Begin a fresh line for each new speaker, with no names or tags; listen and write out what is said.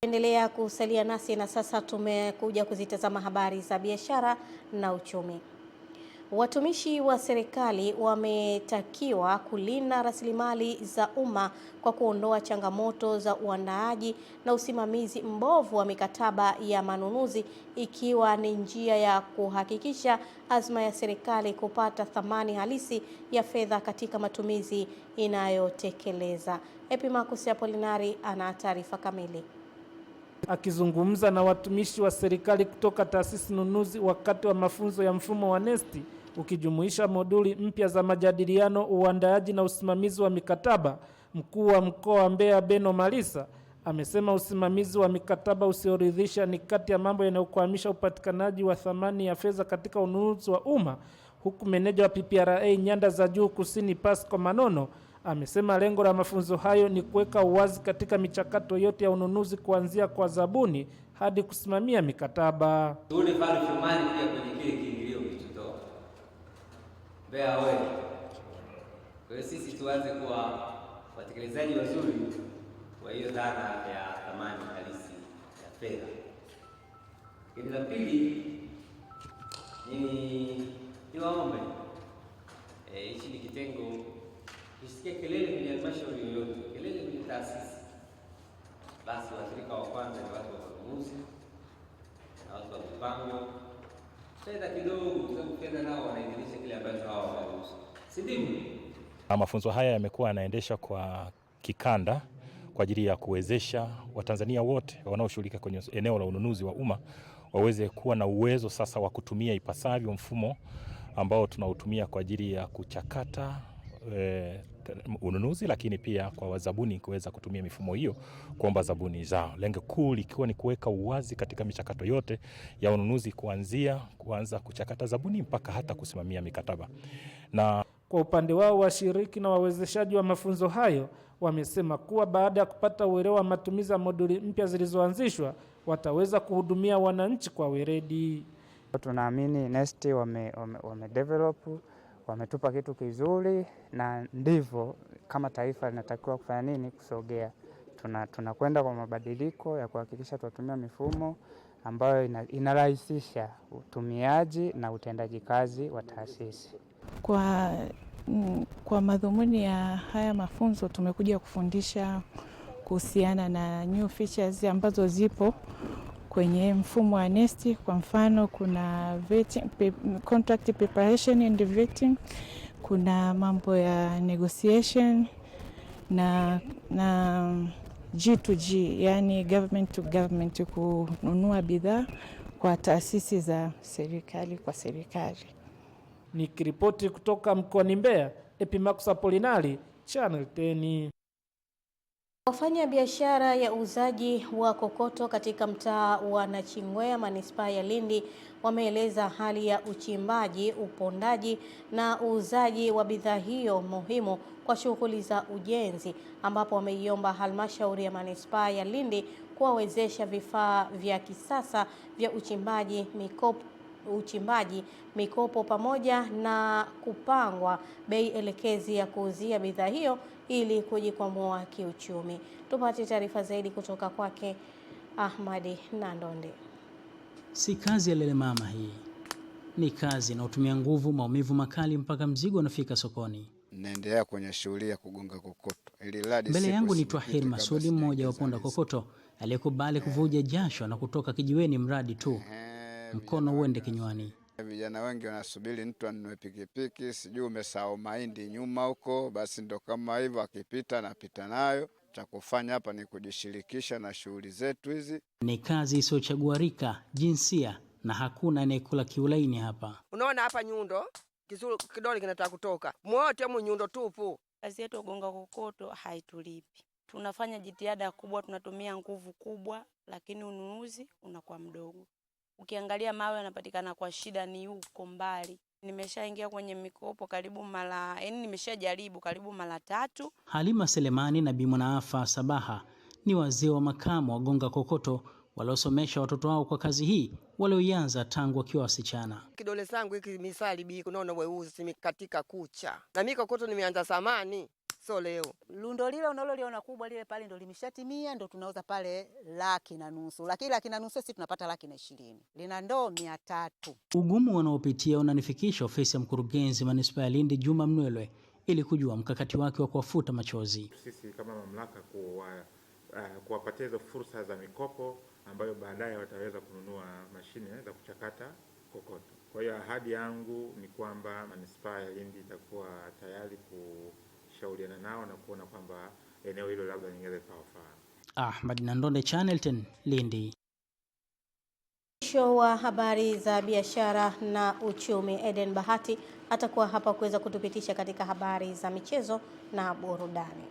Endelea kusalia nasi na sasa tumekuja kuzitazama habari za biashara na uchumi. Watumishi wa serikali wametakiwa kulinda rasilimali za umma kwa kuondoa changamoto za uandaaji na usimamizi mbovu wa mikataba ya manunuzi, ikiwa ni njia ya kuhakikisha azma ya serikali kupata thamani halisi ya fedha katika matumizi inayotekeleza. Epimakus Apolinari ana taarifa kamili.
Akizungumza na watumishi wa serikali kutoka taasisi nunuzi wakati wa mafunzo ya mfumo wa NeST ukijumuisha moduli mpya za majadiliano, uandaaji na usimamizi wa mikataba, mkuu wa mkoa wa Mbeya Beno Malisa amesema usimamizi wa mikataba usioridhisha ni kati ya mambo yanayokwamisha upatikanaji wa thamani ya fedha katika ununuzi wa umma, huku meneja wa PPRA Nyanda za Juu Kusini Pasco Manono amesema lengo la mafunzo hayo ni kuweka uwazi katika michakato yote ya ununuzi kuanzia kwa zabuni hadi kusimamia mikataba.
Tuone pale thamani pia kwenye kile kiingilio kilichotoka. Mbeya wewe. Kwa hiyo sisi tuanze kuwa watekelezaji wazuri wa hiyo dhana ya thamani halisi ya fedha. Kitu la pili ni waombe hichi ni kitengo kisikie kelele kwenye halmashauri yoyote, kelele kwenye taasisi, basi waathirika wa kwanza ni watu wa ununuzi na watu wa mipango. Fedha kidogo, kwa sababu fedha nao wanaendelesha kile ambacho hao wanauza, si ndivyo?
Mafunzo haya yamekuwa yanaendeshwa kwa kikanda kwa ajili ya kuwezesha Watanzania wote wanaoshughulika kwenye eneo la ununuzi wa umma waweze kuwa na uwezo sasa wa kutumia ipasavyo mfumo ambao tunautumia kwa ajili ya kuchakata ununuzi, lakini pia kwa wazabuni kuweza kutumia mifumo hiyo kuomba zabuni zao. Lengo kuu likiwa ni kuweka uwazi katika michakato yote ya ununuzi kuanza kuchakata zabuni mpaka hata kusimamia mikataba. Na
kwa upande wao washiriki na wawezeshaji wa mafunzo hayo wamesema kuwa baada ya kupata uelewa wa matumizi ya moduli mpya zilizoanzishwa wataweza kuhudumia wananchi kwa weledi.
Tunaamini NeST wamedevelop, wametupa kitu kizuri, na ndivyo kama taifa linatakiwa kufanya nini, kusogea. Tunakwenda kwa mabadiliko ya kuhakikisha tunatumia mifumo ambayo inarahisisha utumiaji na utendaji kazi wa taasisi.
Kwa madhumuni ya haya mafunzo tumekuja kufundisha kuhusiana na new features ambazo zipo kwenye mfumo wa NeST. Kwa mfano kuna vetting, contract preparation and vetting, kuna mambo ya negotiation na G2G, yani government to government, kununua bidhaa kwa taasisi za serikali kwa serikali.
Nikiripoti kutoka mkoani Mbeya, Epimakus Apolinari, Channel 10.
Wafanya biashara ya uuzaji wa kokoto katika mtaa wa Nachingwea manispaa ya Lindi wameeleza hali ya uchimbaji, upondaji na uuzaji wa bidhaa hiyo muhimu kwa shughuli za ujenzi, ambapo wameiomba halmashauri ya manispaa ya Lindi kuwawezesha vifaa vya kisasa vya mikopo pamoja na kupangwa bei elekezi ya kuuzia bidhaa hiyo ili kujikwamua kiuchumi. Tupate taarifa zaidi kutoka kwake Ahmadi Nandonde.
Si kazi ya lele mama hii. Ni kazi inayotumia nguvu, maumivu makali mpaka mzigo unafika sokoni.
Naendelea kwenye shughuli ya kugonga kokoto.
Mbele yangu ni Twahir Masudi, mmoja wa ponda kokoto aliyekubali kuvuja jasho na kutoka kijiweni mradi tu mkono uende kinywani.
Vijana wengi wanasubiri mtu anunue pikipiki, sijui umesahau mahindi nyuma huko, basi ndo kama hivyo akipita napita nayo. Cha kufanya hapa ni kujishirikisha na shughuli zetu hizi.
Ni kazi isiyochagua rika, jinsia, na hakuna anayekula kiulaini hapa.
Unaona hapa nyundo kidole kinataka kutoka. Mwote nyundo tupu.
Kazi yetu kugonga kokoto haitulipi. Tunafanya jitihada kubwa, tunatumia nguvu kubwa, lakini ununuzi unakuwa mdogo. Ukiangalia mawe yanapatikana kwa shida, ni huko mbali. Nimeshaingia kwenye mikopo nimeshajaribu karibu mara 3.
Halima Selemani na Bi Mwanaafa Sabaha ni wazee wa makamu wa gonga kokoto waliosomesha watoto wao kwa kazi hii walioianza tangu wakiwa wasichana.
Kidole sangu hiki misali bi kunaona weusi katika kucha. Na mimi kokoto nimeanza zamani. sio leo.
Lundo lile unaloliona kubwa lile pale ndo limeshatimia, ndo tunauza pale 1,500,000. Lakini 1,500,000 sisi tunapata 120,000. Lina ndoo 300.
Ugumu wanaopitia unanifikisha ofisi ya mkurugenzi manispaa ya Lindi Juma Mnwelwe ili kujua mkakati wake wa kuwafuta machozi.
Sisi kama mamlaka kuwapatia hizo fursa za mikopo ambayo baadaye wataweza kununua mashine za kuchakata kokoto. Kwa hiyo ahadi yangu ni kwamba manispaa ya Lindi itakuwa tayari kushauriana nao na kuona kwamba eneo hilo labda lingeweza kufaa.
Ahmad Nandonde, Channel 10, Lindi.
Mwisho wa habari za biashara na uchumi. Eden Bahati atakuwa hapa kuweza kutupitisha katika habari za michezo na burudani.